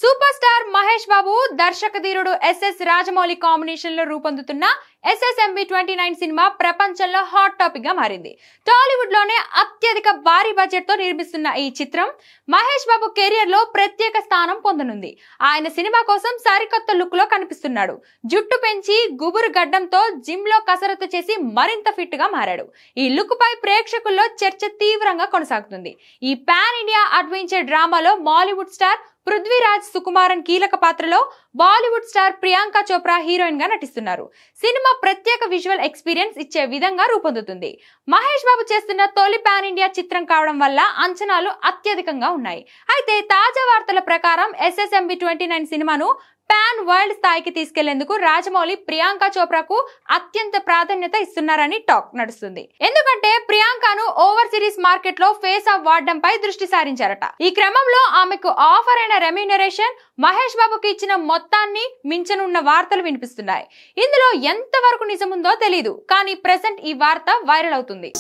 Super star Mahesh Babu దర్శకధీరుడు SS Rajamouli combination లో రూపొందుతున్న SSMB 29 cinema ప్రపంచంలో హాట్ టాపిక్ గా మారింది. టాలీవుడ్ లోనే అత్యధిక భారీ బడ్జెట్ తో నిర్మిస్తున్న ఈ చిత్రం మహేష్ బాబు కెరియర్ లో ప్రత్యేక స్థానం పొందనుంది. ఆయన సినిమా కోసం సరికొత్త లుక్ లో కనిపిస్తున్నాడు. జుట్టు పెంచి గుబురు గడ్డంతో జిమ్ లో కసరత్తు చేసి మరింత ఫిట్ గా మారాడు. ఈ లుక్ పై ప్రేక్షకుల్లో చర్చ తీవ్రంగా కొనసాగుతుంది. ఈ పాన్ ఇండియా అడ్వెంచర్ డ్రామాలో మాలీవుడ్ స్టార్ పృథ్వీరాజ్ సుకుమారన్ కీలక పాత్రలో బాలీవుడ్ స్టార్ ప్రియాంక చోప్రా హీరోయిన్ గా నటిస్తున్నారు. సినిమా ప్రత్యేక విజువల్ ఎక్స్పీరియన్స్ ఇచ్చే విధంగా రూపొందుతుంది. మహేష్ బాబు చేస్తున్న తొలి పాన్ ఇండియా చిత్రం కావడం వల్ల అంచనాలు అత్యధికంగా ఉన్నాయి. అయితే తాజా వార్తల ప్రకారం SSMB 29 సినిమాను పాన్ వరల్డ్ స్థాయికి తీసుకెళ్లేందుకు రాజమౌళి ప్రియాంక చోప్రాకు అత్యంత ప్రాధాన్యత ఇస్తున్నారని టాక్ నడుస్తుంది. ఎందుకంటే ప్రియాంకను ఓవర్ సిరీస్ మార్కెట్ లో ఫేస్ ఆఫ్ వాడడంపై దృష్టి సారించారట. ఈ క్రమంలో ఆమెకు ఆఫర్ అయిన రెమ్యూనరేషన్ మహేష్ బాబుకి ఇచ్చిన మొత్తాన్ని మించనున్న వార్తలు వినిపిస్తున్నాయి. ఇందులో ఎంత వరకు నిజముందో తెలీదు, కానీ ప్రెసెంట్ ఈ వార్త వైరల్ అవుతుంది.